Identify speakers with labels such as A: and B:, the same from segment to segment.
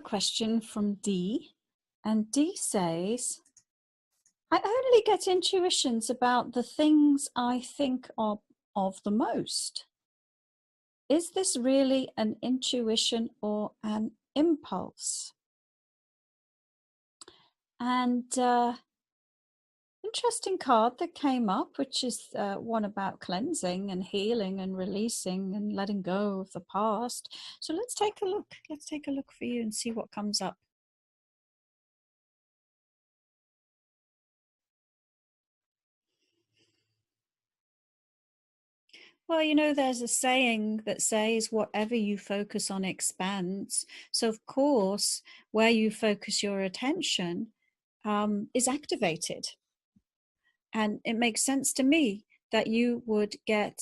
A: question from D, and D says, I only get intuitions about the things I think of the most. Is this really an intuition or an impulse? And interesting card that came up, which is one about cleansing and healing and releasing and letting go of the past. So let's take a look. Let's take a look for you and see what comes up. Well, you know, there's a saying that says whatever you focus on expands. So, of course, where you focus your attention is activated. And it makes sense to me that you would get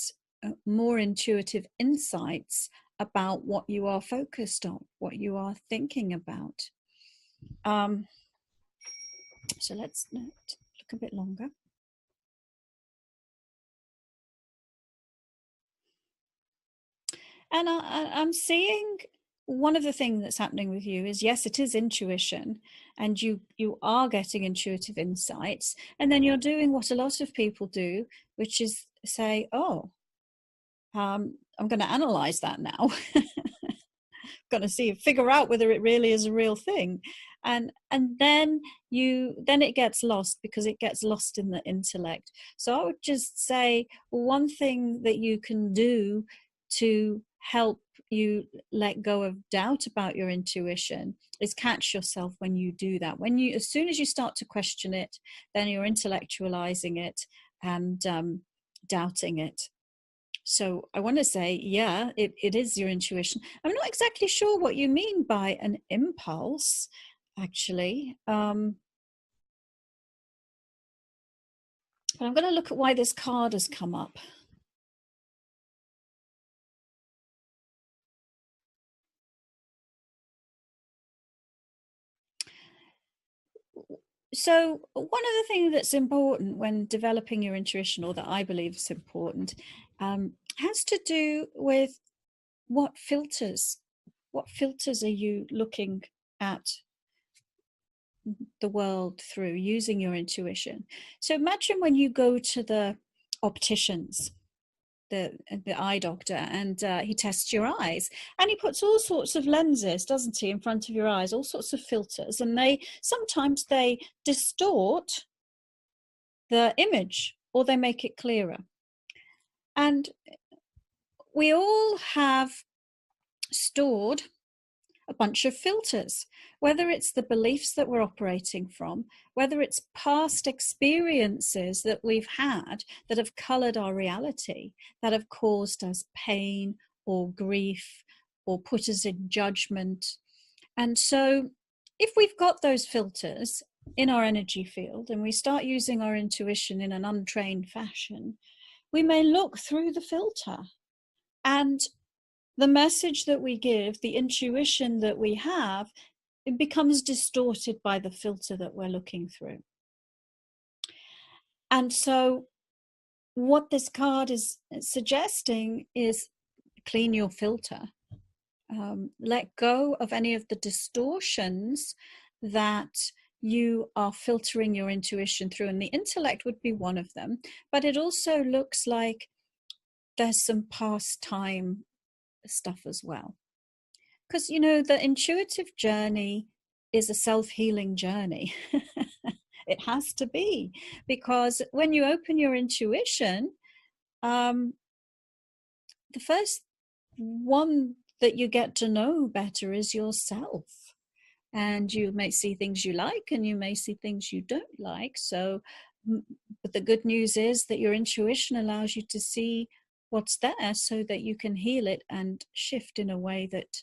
A: more intuitive insights about what you are focused on, what you are thinking about. So let's look a bit longer. And I'm seeing one of the things that's happening with you is, yes, it is intuition, and you are getting intuitive insights, and then you're doing what a lot of people do, which is say, oh, I'm going to analyze that now. Going to figure out whether it really is a real thing, and then it gets lost because it gets lost in the intellect. So I would just say one thing that you can do to help you let go of doubt about your intuition is catch yourself when you do that. As soon as you start to question it, then you're intellectualizing it and doubting it. So I want to say, yeah, it is your intuition. I'm not exactly sure what you mean by an impulse, actually. But I'm going to look at why this card has come up. So one of the things that's important when developing your intuition, or that I believe is important, has to do with what filters are you looking at the world through using your intuition. So imagine when you go to the opticians, the eye doctor, and he tests your eyes, and he puts all sorts of lenses, doesn't he, in front of your eyes, all sorts of filters, and sometimes they distort the image or they make it clearer. And we all have stored a bunch of filters, whether it's the beliefs that we're operating from, whether it's past experiences that we've had that have colored our reality, that have caused us pain or grief or put us in judgment. And so if we've got those filters in our energy field and we start using our intuition in an untrained fashion, we may look through the filter, and the message that we give, the intuition that we have, it becomes distorted by the filter that we're looking through. And so what this card is suggesting is clean your filter. Let go of any of the distortions that you are filtering your intuition through. And the intellect would be one of them. But it also looks like there's some past time stuff as well, because you know the intuitive journey is a self-healing journey. It has to be, because when you open your intuition, the first one that you get to know better is yourself, and you may see things you like and you may see things you don't like. So but the good news is that your intuition allows you to see what's there so that you can heal it and shift in a way that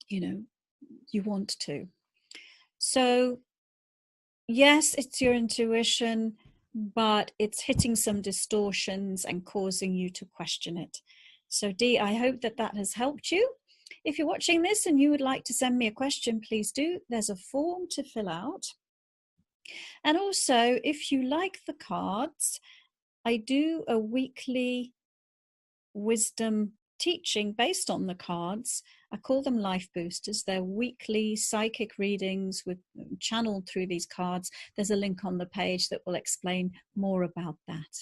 A: you want to. So yes, it's your intuition, but it's hitting some distortions and causing you to question it. So Dee, I hope that has helped you. If you're watching this and you would like to send me a question, please do. There's a form to fill out. And also, if you like the cards, I do a weekly wisdom teaching based on the cards. I call them life boosters. They're weekly psychic readings with channeled through these cards. There's a link on the page that will explain more about that.